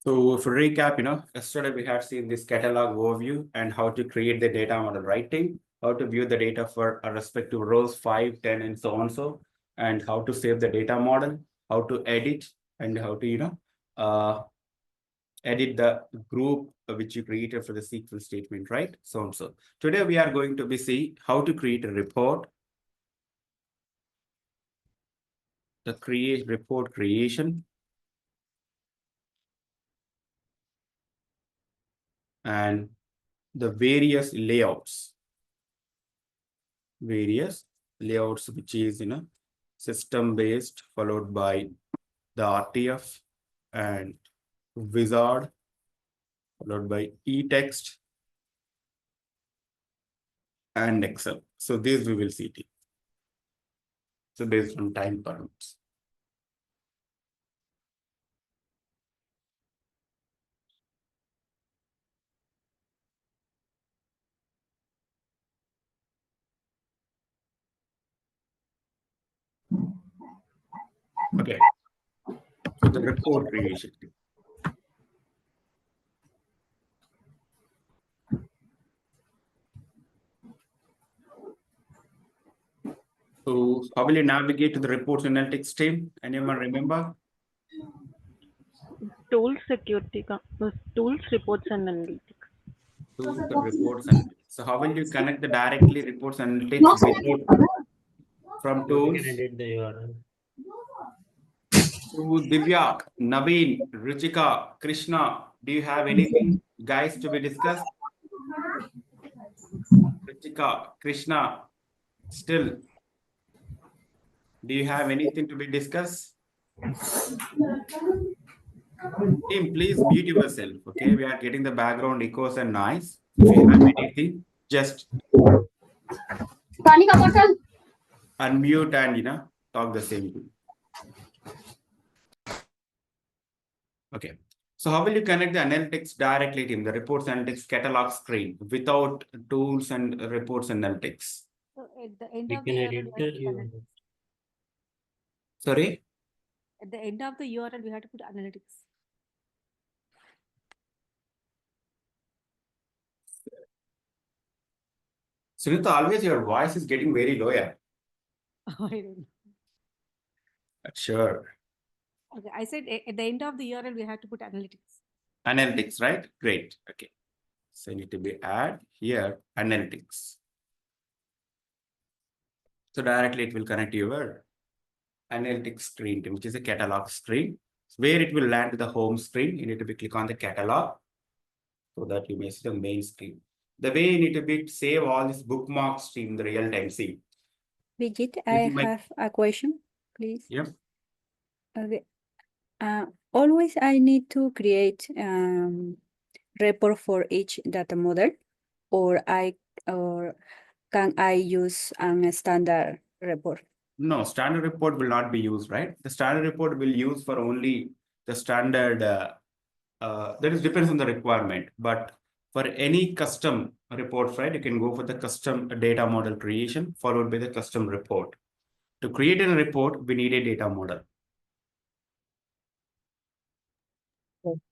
So for recap, yesterday we had seen this catalog overview and how to create the data model writing, how to view the data for a respective rows 5, 10, and so on and how to save the data model, how to edit, and how to, edit the group which you created for the SQL statement, right? So on so. Today we are going to be see how to create a report, the create report creation, and the various layouts which is system based followed by the RTF and wizard followed by eText and Excel. So these we will see it. So based on time permits. Okay. So the report creation. So how will you navigate to the reports analytics team? Anyone remember? Tools tools, reports, and analytics. Tools, the reports analytics. So how will you connect the directly reports analytics without from tools? You can edit the URL. So Divya, Naveen, Ruchika, Krishna, do you have anything, guys, to be discussed? Ruchika, Krishna, still, do you have anything to be discussed? Team, please mute yourself, okay? We are getting the background echoes and noise. If you have anything, just unmute and talk the same thing. Okay. So how will you connect the analytics directly, team, the reports analytics catalog screen without tools and reports analytics? So at the end You of the can URL, edit we have the to put URL. analytics. Sorry? At the end of the URL, we have to put analytics. Sunita, always your voice is getting very low, yeah. I don't know. Sure. Okay, I said at the end of the URL, we have to put analytics. Analytics, right? Great. Okay. So need to be add here analytics. So directly it will connect to your analytics screen, which is a catalog screen, where it will land to the home screen. You need to be click on the catalog so that you may see the main screen. The way you need to be save all these bookmarks in the real time. See. Vijit, I have a question, please. Yep. Okay. Always I need to create report for each data model, or can I use a standard report? No, standard report will not be used, right? The standard report will use for only the standard. That is depends on the requirement, but for any custom report, right, you can go for the custom data model creation followed by the custom report. To create a report, we need a data model.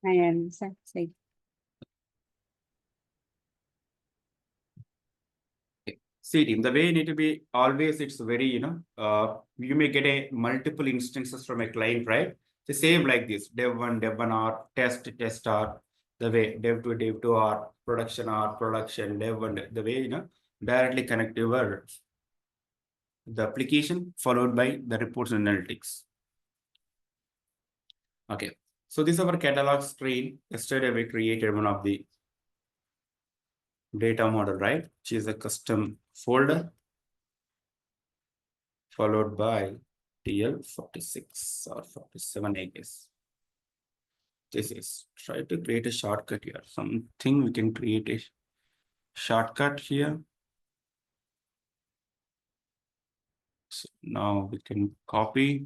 I understand. See, team, the way you need to be always, it's very, you may get a multiple instances from a client, right? So same like this, dev1 R, test R, the way dev2 R, production, dev1, the way, directly connect your the application followed by the reports and analytics. Okay, so this is our catalog screen. Yesterday we created one of the data model, right? Which is a custom folder followed by TL46 or 47, I guess. This is try to create a shortcut here. Something we can create a shortcut here. So now we can copy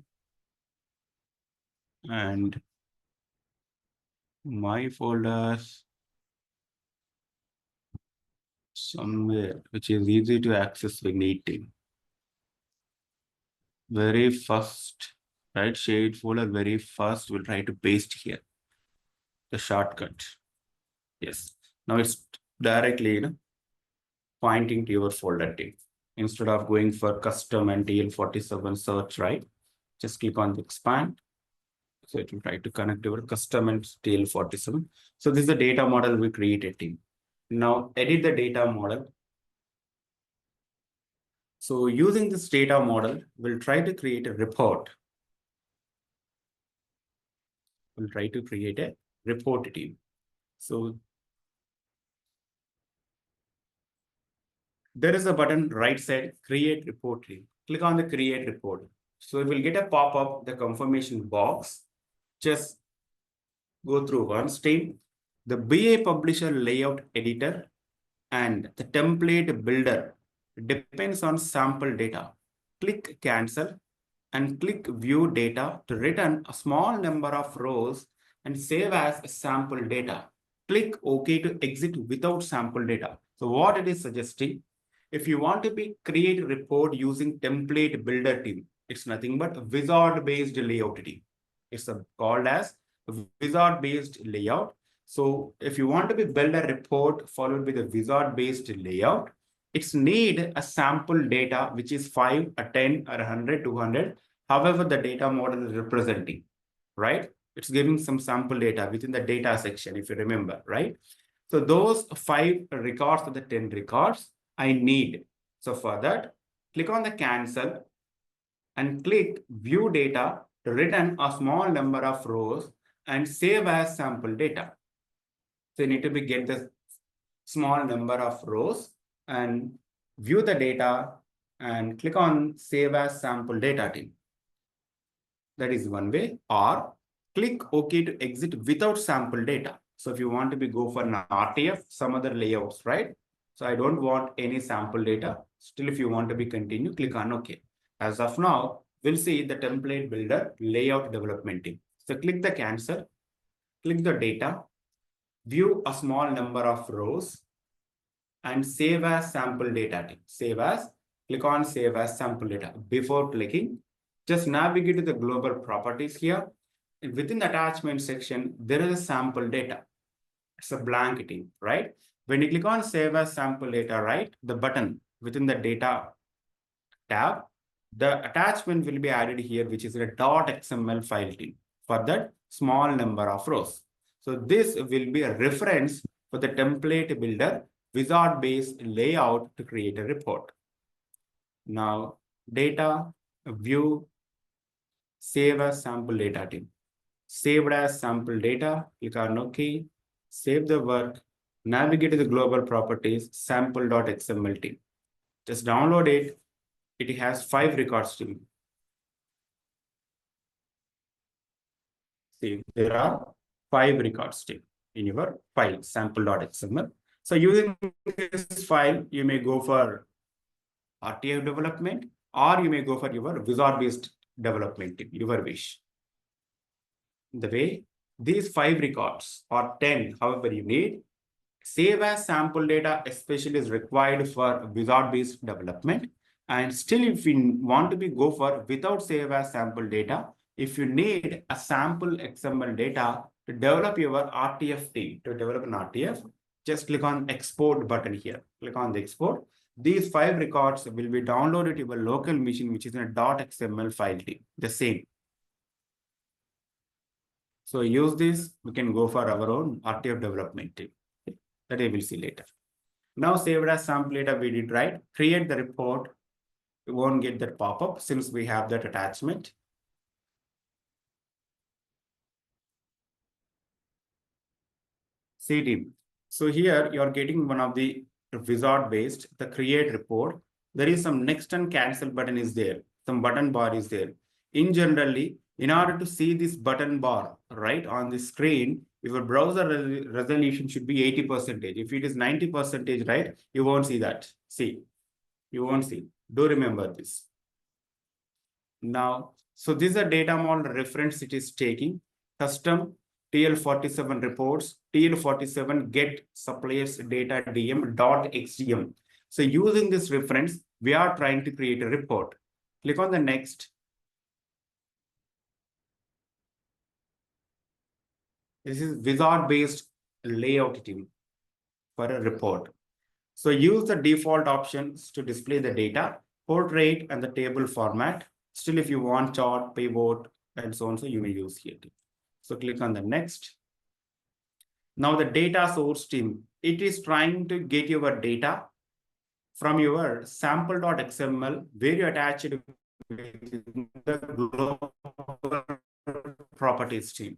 and my folders somewhere which is easy to access with native. Very first, right? Shade folder, very first, we'll try to paste here. the shortcut. Yes. Now it's directly, pointing to your folder team. Instead of going for custom and TL47 search, right? Just click on the expand. So it will try to connect your custom and TL47. So this is the data model we created team. Now edit the data model. So using this data model, we'll try to create a report. We'll try to create a report team. So there is a button right side, create report team. Click on the create report. So you will get a pop-up, the confirmation box. Just go through one stream, the BA publisher layout editor and the template builder depends on sample data. Click cancel and click view data to return a small number of rows and save as sample data. Click OK to exit without sample data. So what it is suggesting, if you want to create a report using template builder team, it's nothing but a wizard-based layout team. It's called as wizard-based layout. So if you want to build a report followed with a wizard-based layout, it's need a sample data, which is 5, a 10, or 100, 200, however the data model is representing, right? It's giving some sample data within the data section, if you remember, right? So those 5 records or the 10 records I need. So for that, click on the cancel and click view data to return a small number of rows and save as sample data. So you need to get the small number of rows and view the data and click on save as sample data team. That is one way, or click OK to exit without sample data. So if you want to go for an RTF, some other layouts, right? So I don't want any sample data. Still, if you want to continue, click on OK. As of now, we'll see the template builder layout development team. So click the cancel, click the data, view a small number of rows and save as sample data team. Save as, click on save as sample data. Before clicking, just navigate to the global properties here. And within the attachment section, there is a sample data. It's a blank team, right? When you click on save as sample data, right, the button within the data tab, the attachment will be added here, which is a .xml file team for that small number of rows. So this will be a reference for the template builder wizard-based layout to create a report. Now, data, view, save as sample data team. Saved as sample data, click on OK, save the work, navigate to the global properties, sample.xml team. Just download it. It has 5 records to me. See, there are 5 records still in your file, sample.xml. So using this file, you may go for RTF development, or you may go for your wizard-based development team, your wish. The way these 5 records or 10, however you need, save as sample data especially is required for wizard-based development. And still, if you want to go for without save as sample data, if you need a sample XML data to develop your RTF team, to develop an RTF, just click on export button here. Click on the export. These 5 records will be downloaded to your local machine, which is in a .xml file team, the same. So use this, we can go for our own RTF development team. That we will see later. Now saved as sample data we did, right? Create the report. You won't get that pop-up since we have that attachment. See team. So here you are getting one of the wizard-based, the create report. There is some next and cancel button is there. Some button bar is there. In generally, in order to see this button bar, right, on the screen, your browser resolution should be 80%. If it is 90%, right, you won't see that. See, you won't see. Do remember this. Now, so this is a data model reference it is taking. Custom TL47 reports, TL47 get suppliers data dm.xdm. So using this reference, we are trying to create a report. Click on the next. This is wizard-based layout team for a report. So use the default options to display the data, portrait and the table format. Still, if you want chart, pivot, and so on, so you may use here. So click on the next. Now the data source team, it is trying to get your data from your sample.xml where you attach it with the global properties team.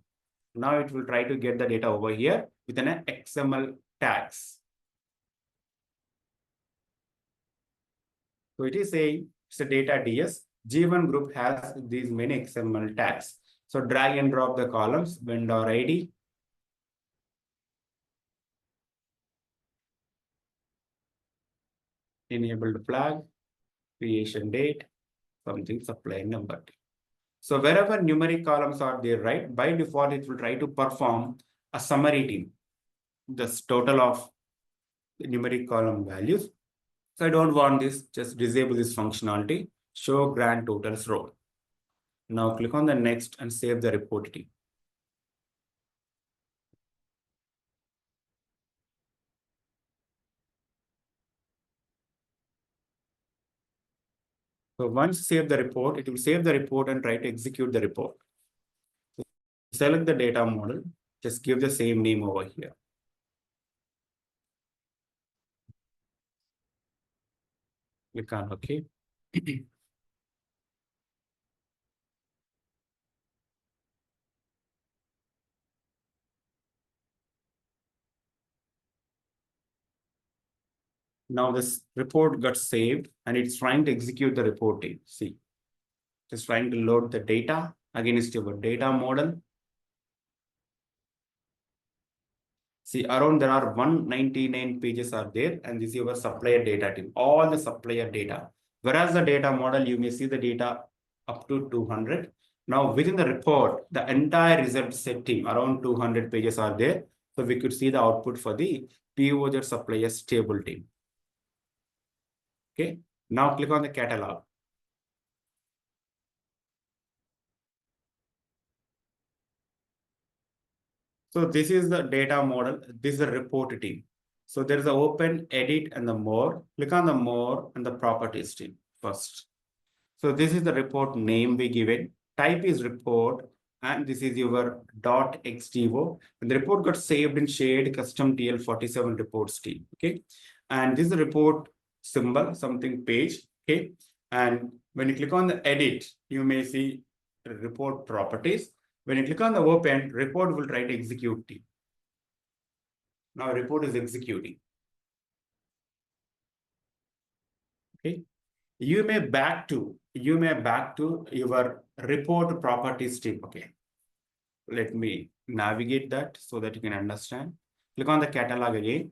Now it will try to get the data over here within an XML tags. So it is saying it's a data DS. G1 group has these many XML tags. So drag and drop the columns, vendor ID. Enabled flag, creation date, something supplier number. So wherever numeric columns are there, right, by default, it will try to perform a summary team. This total of the numeric column values. So I don't want this, just disable this functionality, show grand totals row. Now click on the next and save the report team. So once save the report, it will save the report and try to execute the report. So select the data model, just give the same name over here. Click on OK. Now this report got saved and it's trying to execute the reporting. See, just trying to load the data against your data model. See, around there are 199 pages are there, and this is your supplier data team, all the supplier data. Whereas the data model, you may see the data up to 200. Now within the report, the entire result set team, around 200 pages are there. So we could see the output for the POJ suppliers table team. Okay, now click on the catalog. So this is the data model. This is the report team. So there is an open, edit, and the more. Click on the more and the properties team first. So this is the report name we given. Type is report, and this is your .xdvo. And the report got saved in shared custom TL47 reports team. Okay, and this is the report symbol, something page. Okay, and when you click on the edit, you may see report properties. When you click on the open, report will try to execute it. Now report is executing. Okay, you may back to your report properties team. Okay, let me navigate that so that you can understand. Click on the catalog again.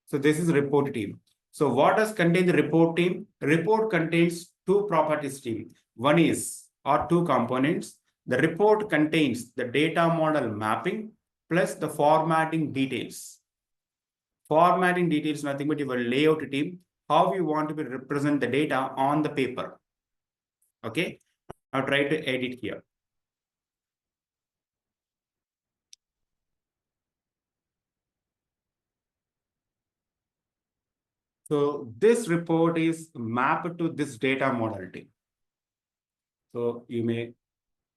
So this is report team. So what does contain the report team? Report contains two properties team. One is or two components. The report contains the data model mapping plus the formatting details. Formatting details, nothing but your layout team, how you want to represent the data on the paper. Okay, I'll try to edit here. So this report is mapped to this data model team. So you may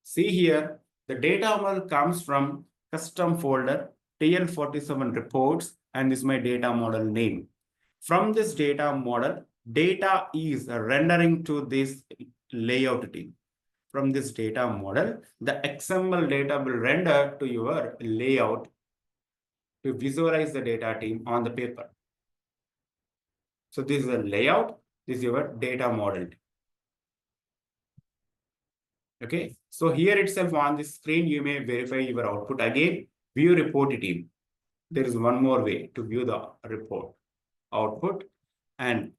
see here, the data model comes from custom folder TL47 reports, and this is my data model name. From this data model, data is rendering to this layout team. From this data model, the XML data will render to your layout to visualize the data team on the paper. So this is a layout, this is your data model. Okay, so here itself on this screen, you may verify your output. Again, view report team. There is one more way to view the report output. And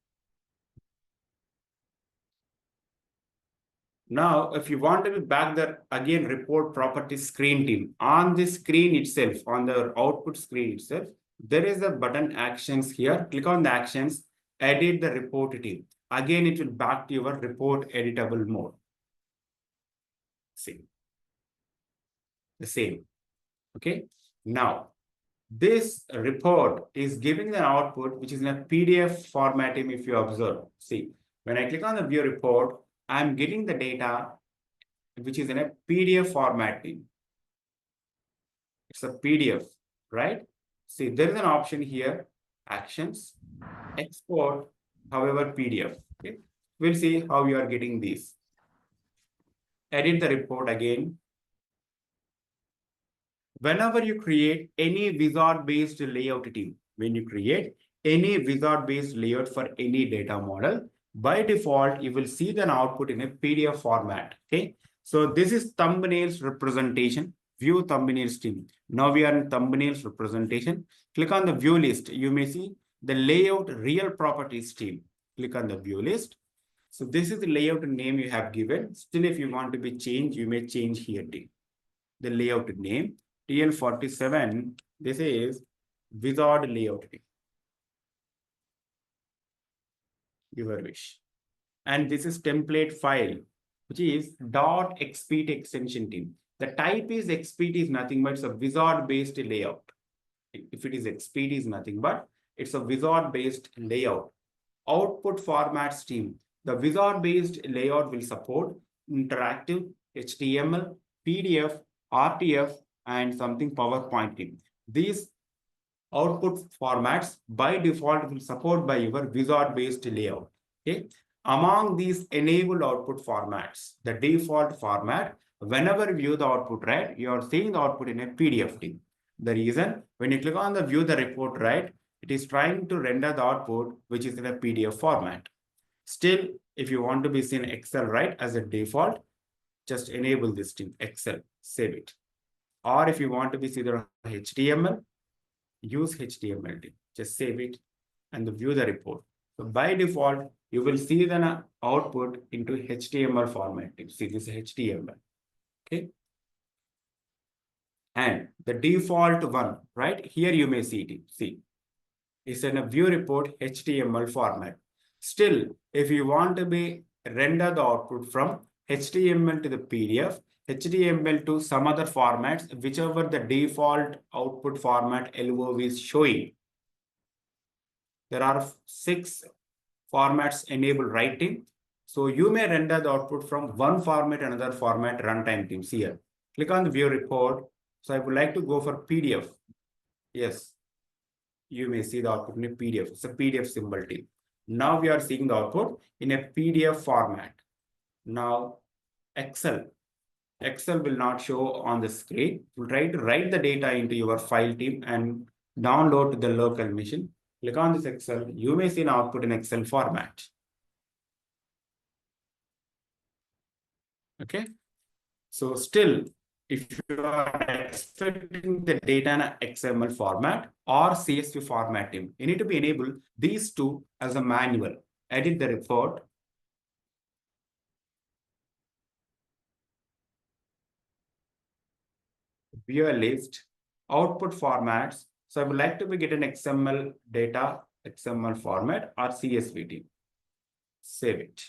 now, if you want to be back there, again, report properties screen team. On this screen itself, on the output screen itself, there is a button actions here. Click on the actions, edit the report team. Again, it will back to your report editable mode. See, the same. Okay. Now, this report is giving an output which is in a PDF formatting. If you observe, see, when I click on the view report, I'm getting the data which is in a PDF formatting. It's a PDF, right? See, there is an option here, actions, export, however, PDF. Okay, we'll see how you are getting these. Edit the report again. Whenever you create any wizard-based layout team, when you create any wizard-based layout for any data model, by default, you will see the output in a PDF format. Okay, so this is thumbnails representation, view thumbnails team. Now we are in thumbnails representation. Click on the view list. You may see the layout real properties team. Click on the view list. So this is the layout name you have given. Still, if you want to be changed, you may change here team. The layout name. TL47, this is wizard layout, your wish. And this is template file, which is .xpt extension team. The type is XPT is nothing but it's a wizard based layout. If it is XPT is nothing but it's a wizard based layout. Output formats team. The wizard based layout will support interactive, HTML, PDF, RTF, and something PowerPoint team. These output formats by default will support by your wizard based layout. Okay. Among these enabled output formats, the default format, whenever you view the output, right, you are seeing the output in a PDF team. The reason, when you click on the view the report, right, it is trying to render the output which is in a PDF format. Still, if you want to be seen Excel, right, as a default, just enable this team, Excel, save it. Or if you want to be seen the HTML, use HTML team, just save it and view the report. So by default, you will see the output into HTML format. See, this is HTML. Okay. And the default one, right here, you may see it. See, it's in a view report HTML format. Still, if you want to be render the output from HTML to the PDF, HTML to some other formats, whichever the default output format LOV is showing. There are 6 formats enabled writing. So you may render the output from one format, another format, runtime teams here. Click on the view report. So I would like to go for PDF. Yes, you may see the output in a PDF. It's a PDF symbol team. Now we are seeing the output in a PDF format. Now Excel will not show on the screen. We'll try to write the data into your file team and download to the local machine. Click on this Excel. You may see an output in Excel format. Okay. So still, if you are expecting the data in an XML format or CSV formatting, you need to be enable these two as a manual. Edit the report. View a list, output formats. So I would like to be get an XML data, XML format or CSV. Save it.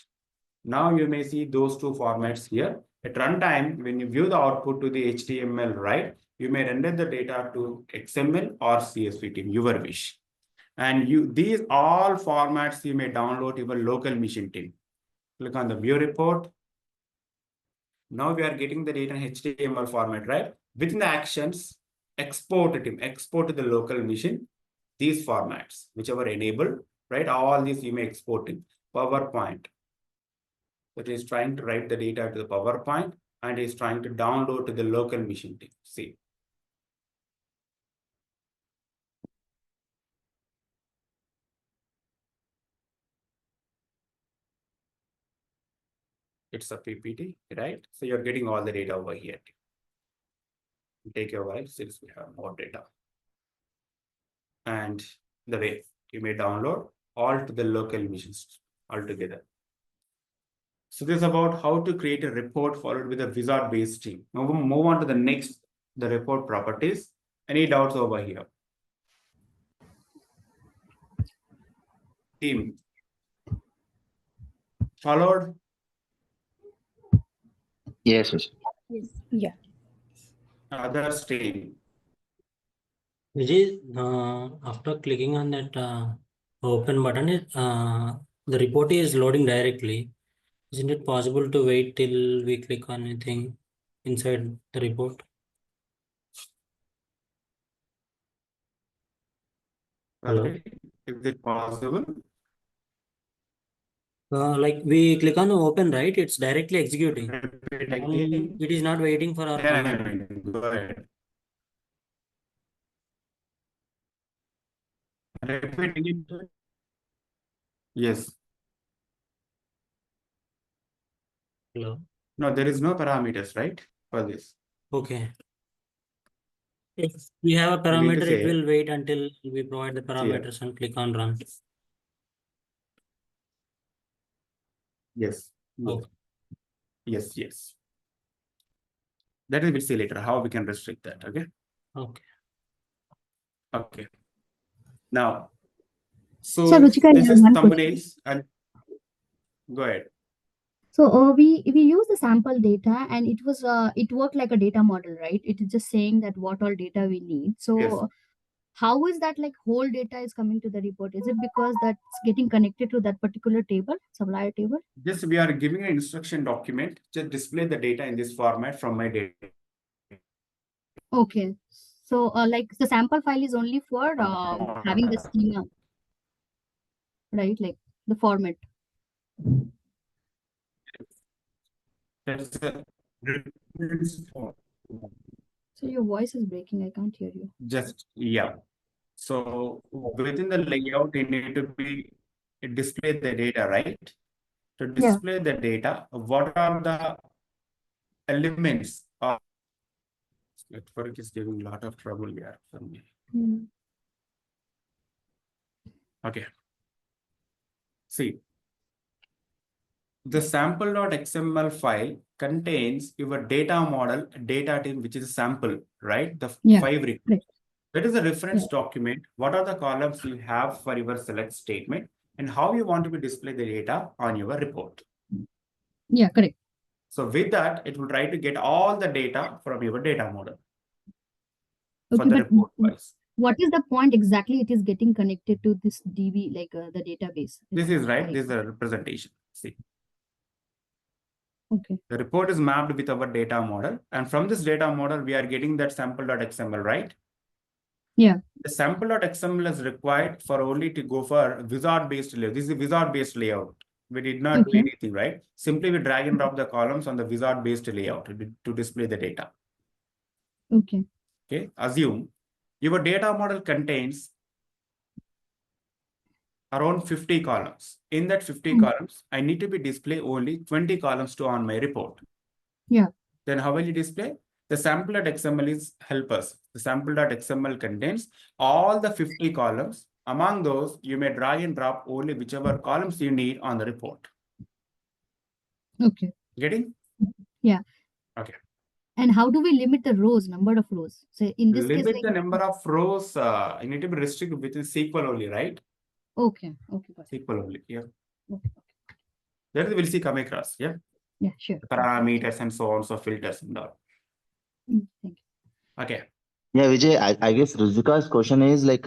Now you may see those two formats here. At runtime, when you view the output to the HTML, right, you may render the data to XML or CSV team, your wish. And these all formats you may download your local machine team. Click on the view report. Now we are getting the data in HTML format, right? Within the actions, export to the local machine, these formats, whichever enabled, right? All these you may export in PowerPoint. It is trying to write the data to the PowerPoint and is trying to download to the local machine team. See. It's a PPT, right? So you're getting all the data over here. Take your while since we have more data. And the way you may download all to the local machines altogether. So this is about how to create a report followed with a wizard-based team. Now we'll move on to the next, the report properties. Any doubts over here? Team. Followed? Yes. Yeah. Other team. Vijay, after clicking on that open button, the report is loading directly. Isn't it possible to wait till we click on anything inside the report? Hello? Is it possible? Like we click on open, right? It's directly executing. Repeat And again. it is not waiting for our Yeah, comment. go ahead. Repeat again. Yes. Hello? No, there is no parameters, right? For this. Okay. If we have a You mean to parameter, it say, will wait until we provide the yeah. parameters and click on run. Yes. Okay. Yes, yes. That is we'll see later how we can restrict that. Okay. Okay. Okay. Now, So so Ruchika, I this have is one thumbnails and go ahead. So we use the sample data and it worked like a data model, right? It is just saying that what all data we need. So Yes. how is that like whole data is coming to the report? Is it because that's getting connected to that particular table, supplier table? Just we are giving an instruction document, just display the data in this format from my data. Okay. So like the sample file is only for having the schema, right? Like the format. That's a reference form. So your voice is breaking. I can't hear you. Just yeah. So within the layout, you need to be display the data, right? To Yeah. display the data, what are the elements of network is giving a lot of trouble here for me. Hmm. Okay. See, the sample.xml file contains your data model, data type, which is a sample, right? The Yeah, 5 records. right. That is a reference document. What are the columns you have for your select statement and how you want to be display the data on your report. Yeah, correct. So with that, it will try to get all the data from your data model for Okay, the but report wise. what is the point exactly it is getting connected to this DB, like the database? This is right. This is a representation. See, Okay. the report is mapped with our data model. And from this data model, we are getting that sample.xml, right? Yeah. The sample.xml is required for only to go for wizard-based layout. This is a wizard-based layout. We did not do Okay. anything, right? Simply we drag and drop the columns on the wizard-based layout to display the data. Okay. Okay. Assume your data model contains around 50 columns. In that 50 columns, I need to be display only 20 columns to on my report. Yeah. Then how will you display? The sample.xml is help us. The sample.xml contains all the 50 columns. Among those, you may drag and drop only whichever columns you need on the report. Okay. Getting? Yeah. Okay. And how do we limit the rows, number of rows? So in this Limit case, the like, number of rows. You need to be restricted within SQL only, right? okay. Okay. Got it. SQL only. Yeah. Okay. That we'll see come across. Yeah. Yeah, sure. Parameters and so on, so filters and all. Thank you. Okay. Yeah, Vijay, I guess Ruzika's question is like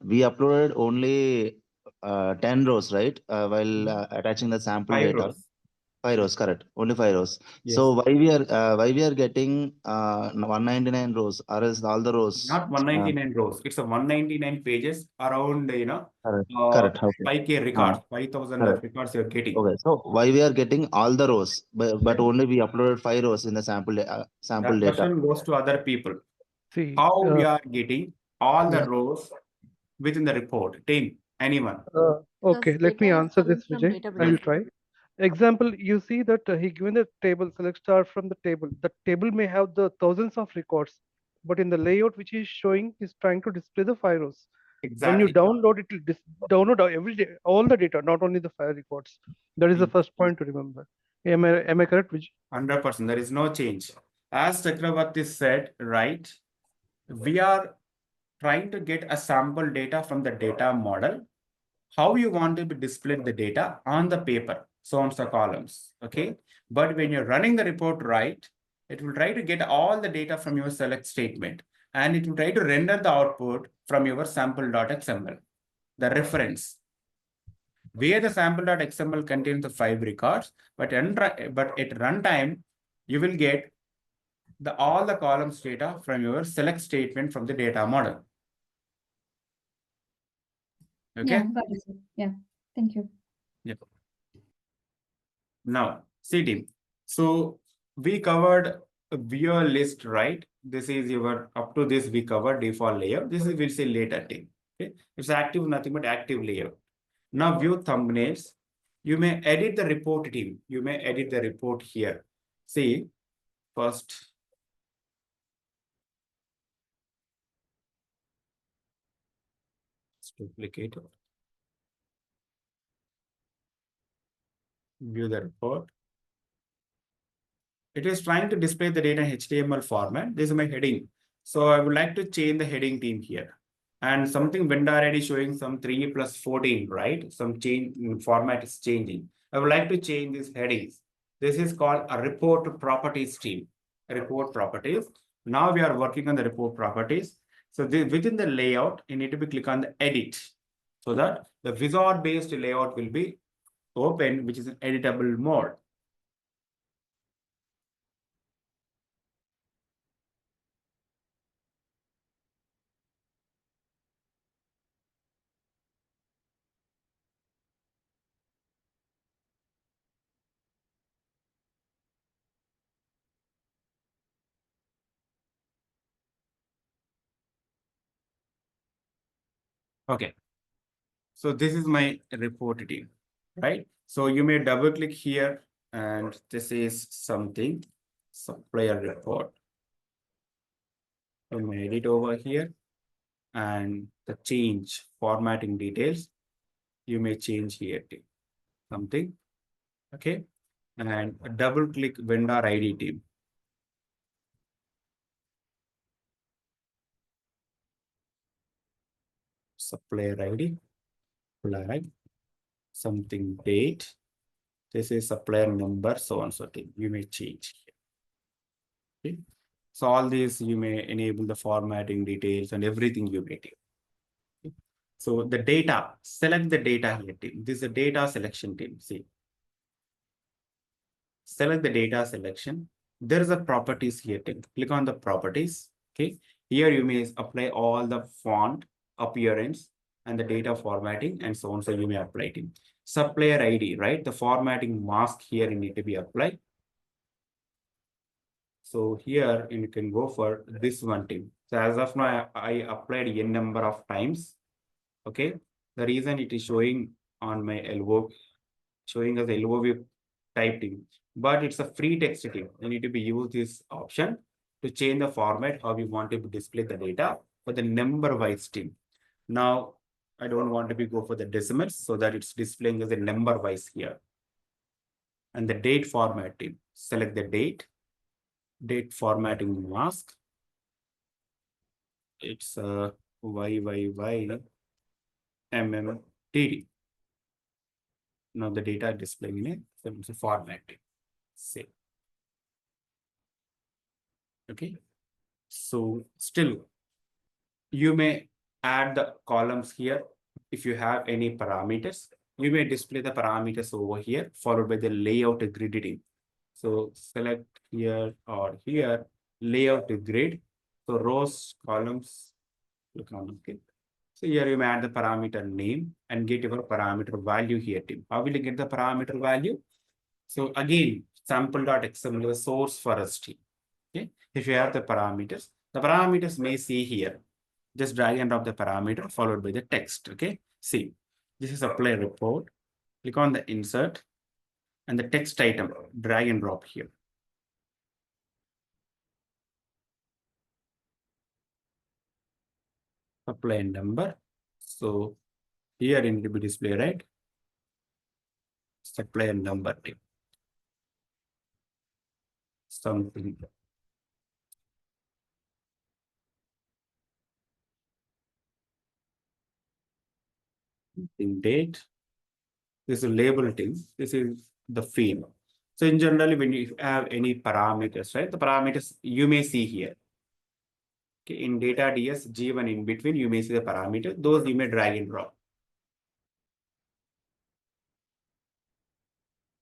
we uploaded only 10 rows, right? While attaching the sample 5 data. rows. 5 rows, correct. Only 5 rows. Yes. So why we are getting 199 rows, or else all the rows? Not 199 rows. It's a 199 pages around, Correct. Okay. 5K records, 5,000 correct. records you're getting. Okay. So why we are getting all the rows, but only we uploaded 5 rows in the sample That data. question goes to other people. See, How we are getting all the rows within the report? Team, anyone? okay, let me data is answer coming this, from Vijay. database. I will try. Example, you see that he given the table, select star from the table. The table may have the thousands of records, but in the layout which he is showing, he's trying to display the 5 rows. Exactly. When you download, it will download every day, all the data, not only the 5 records. That is the first point to remember. Am I correct, Vijay? 100%. There is no change. As Chakravarti said, right? We are trying to get a sample data from the data model. How you want to be displayed the data on the paper, so on the columns, okay? But when you're running the report right, it will try to get all the data from your select statement. and it will try to render the output from your sample.xml, the reference. Where the sample.xml contains the 5 records, but at runtime, you will get all the columns data from your select statement from the data model. Okay. Yeah, got it, sir. Yeah, thank you. Yep. Now, see team. So we covered a viewer list, right? This is your, up to this we covered default layout. This is, we'll say later team. Okay. It's active, nothing but active layout. Now view thumbnails. You may edit the report team. You may edit the report here. See, first. Let's duplicate it. View the report. It is trying to display the data in HTML format. This is my heading. So I would like to change the heading team here. And something vendor ID showing some 3 plus 14, right? Some change format is changing. I would like to change these headings. This is called a report properties team. Report properties. Now we are working on the report properties. So within the layout, you need to click on the edit so that the wizard based layout will be open, which is an editable mode. Okay. So this is my report team, right? So you may double click here and this is something supplier report. You may edit over here and the change formatting details. You may change here to something. Okay. And double click vendor ID team. Supplier ID, flag, something date. This is supplier number, so on so thing. You may change here. Okay. So all these you may enable the formatting details and everything you may do. Okay. So the data, select the data here team. This is the data selection team. See. Select the data selection. There is a properties here team. Click on the properties. Okay. Here you may apply all the font, appearance, and the data formatting and so on. So you may apply it. Supplier ID, right? The formatting mask here you need to be applied. So here you can go for this one team. So as of now, I applied n number of times. Okay. The reason it is showing on my LO, showing as LOV type team, but it's a free text team. You need to be use this option to change the format how we want to display the data for the number wise team. Now, I don't want to be go for the decimals so that it's displaying as a number wise here. And the date format team, select the date formatting mask. It's a YYY MMTD. Now the data displaying in a format. Say. Okay. So still, you may add the columns here. If you have any parameters, you may display the parameters over here, followed by the layout grid team. So select here or here, layout grid. So rows, columns, look on the okay. So here you may add the parameter name and get your parameter value here team. How will you get the parameter value? So again, sample.xml is a source for us team. Okay. If you have the parameters may see here. Just drag and drop the parameter followed by the text. Okay. See, this is apply report. Click on the insert and the text item, drag and drop here. Apply number. So here it need to be displayed, right? Supplier number type. Something. In date. This is a label team. This is the field. So in general, when you have any parameters, right? The parameters you may see here. Okay, in data DS, G1 in between, you may see the parameter. Those you may drag and drop.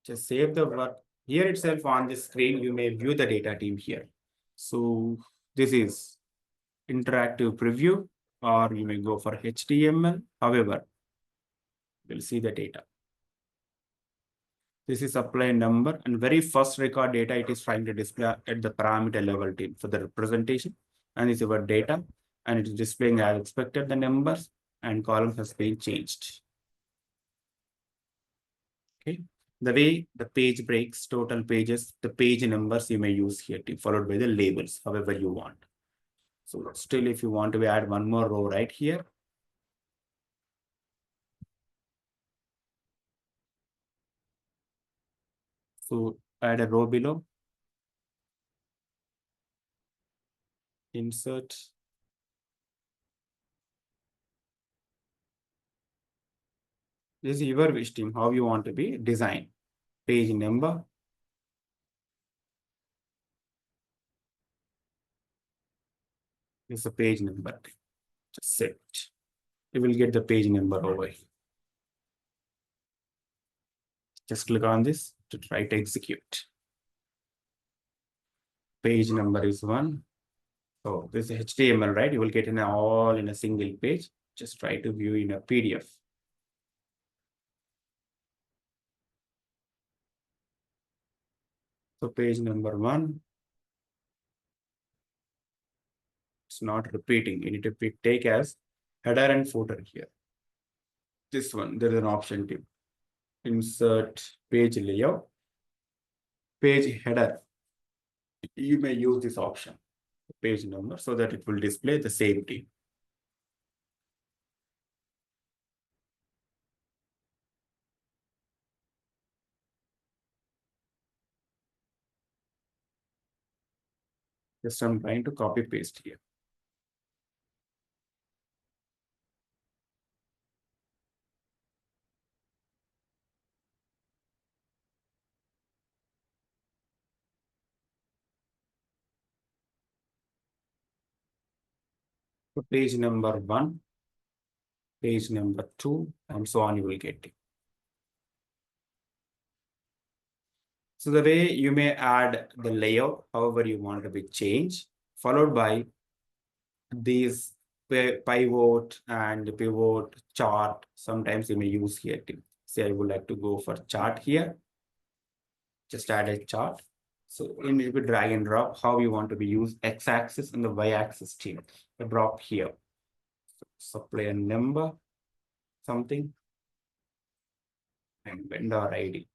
Just save the work. Here itself on the screen, you may view the data team here. So this is interactive preview, or you may go for HTML. However, you'll see the data. This is supply number, and very first record data it is trying to display at the parameter level team for the representation. And it's our data, and it is displaying as expected the numbers, and columns has been changed. Okay. The way the page breaks, total pages, the page numbers you may use here, followed by the labels, however you want. So still, if you want to add one more row right here. So add a row below. Insert. This is your wish team, how you want to be designed. Page number. This is a page number. Just set. You will get the page number over here. Just click on this to try to execute. Page number is 1. So this is HTML, right? You will get in all in a single page. Just try to view in a PDF. So page number 1. It's not repeating. You need to take as header and footer here. This one, there is an option to insert page layout, page header. You may use this option, page number, so that it will display the same thing. Just I'm trying to copy paste here. So page number 1, page number 2, and so on you will get it. So the way you may add the layout, however you want to be changed, followed by these pivot and pivot chart. Sometimes you may use here too. Say I would like to go for chart here. Just add a chart. So in it will drag and drop how you want to be used x-axis and the y-axis team. The drop here. So supplier number, something, and vendor ID.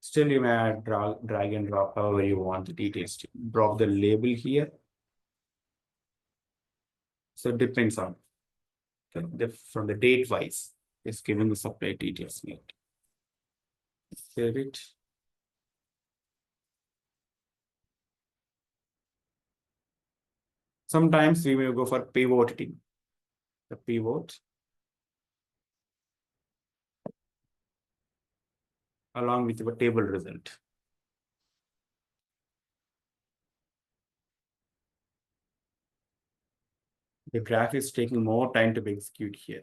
Still, you may add drag and drop however you want the details to drop the label here. So it depends on from the date wise, it's given the supply details here. Save it. Sometimes we will go for pivoting. The pivot along with the table result. The graph is taking more time to be executed here.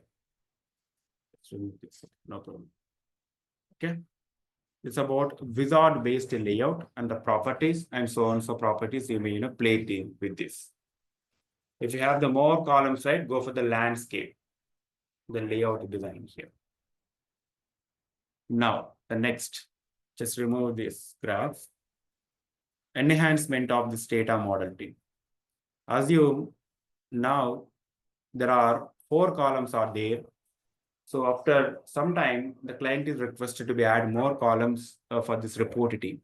Let's remove this, no problem. Okay. It's about wizard-based layout and the properties and so on. So properties you may play with this. If you have the more columns, right, go for the landscape, the layout design here. Now the next, just remove this graph. Enhancement of this data model team. Assume now there are 4 columns are there. So after some time, the client is requested to be add more columns for this report team.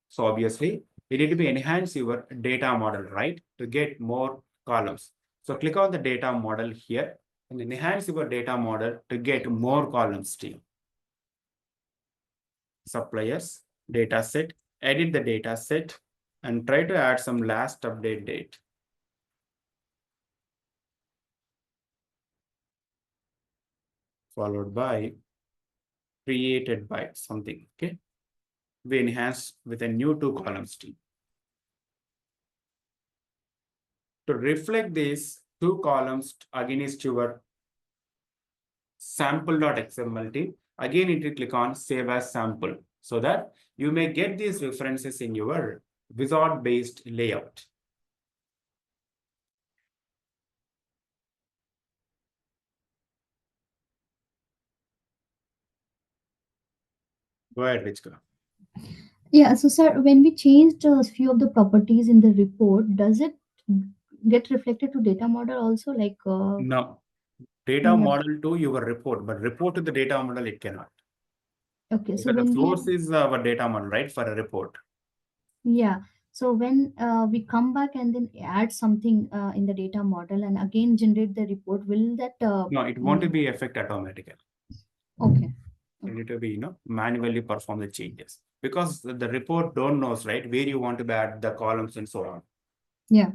So obviously, you need to be enhance your data model, right, to get more columns. So click on the data model here and enhance your data model to get more columns team. Suppliers, data set, edit the data set, and try to add some last update date. Followed by created by something, okay? We enhance with a new 2 columns team. to reflect these two columns against your sample.xml, again it will click on save as sample so that you may get these references in your wizard-based layout. Go ahead, Richka. Yeah, so sir, when we changed a few of the properties in the report, does it get reflected to data model also? Like, No, data No. model to your report, but report to the data model it cannot. okay, so Because the when we source is our data model, right, for a report. yeah, so when we come back and then add something in the data model and again generate the report, will that No, it won't be affect automatically. okay. You need to be, manually perform the changes because the report don't knows, right, where you want to add the columns and so on. Yeah.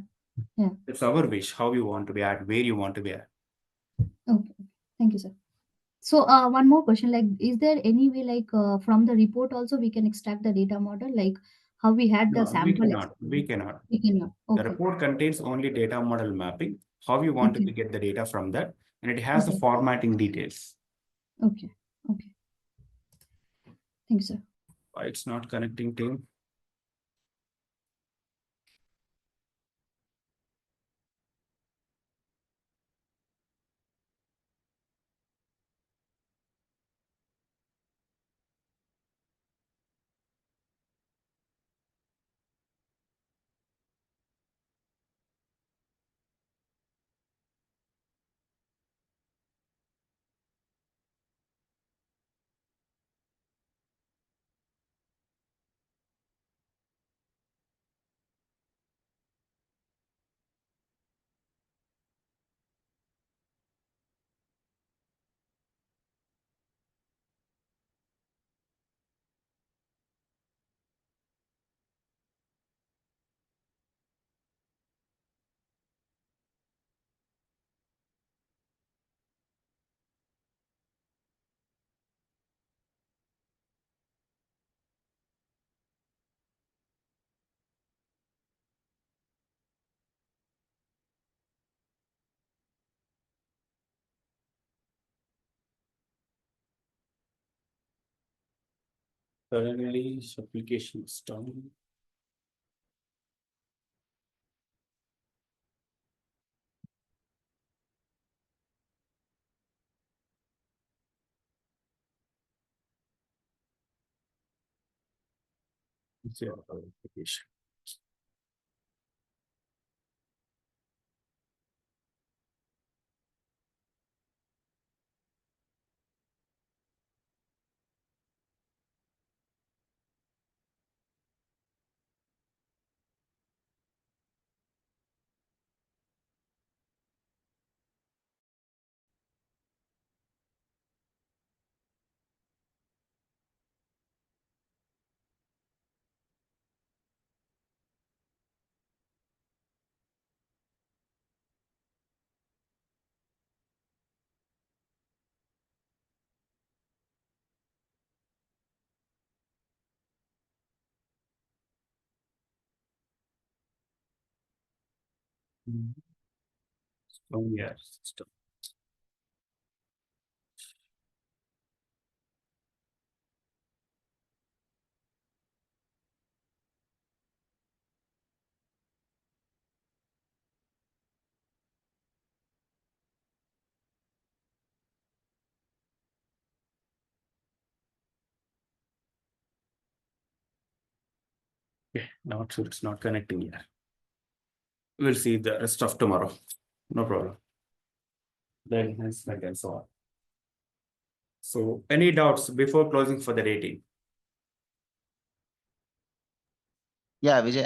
It's our wish, how you want to be add, where you want to be add. Okay, thank you, sir. So one more question, like, is there any way like from the report also we can extract the data model, like how we had the No, sample? we cannot. We cannot. The Okay. report contains only data model mapping, how you want Okay. to get the data from that, and it has the Okay. formatting details. Okay. Okay. Thank you, sir. Why it's not connecting to? Suddenly, application is down. It's your application. From your system. Okay, not sure it's not connecting here. We'll see the rest of tomorrow. No problem. The enhancement and so on. So, any doubts before closing for the rating? Yeah, Vijay,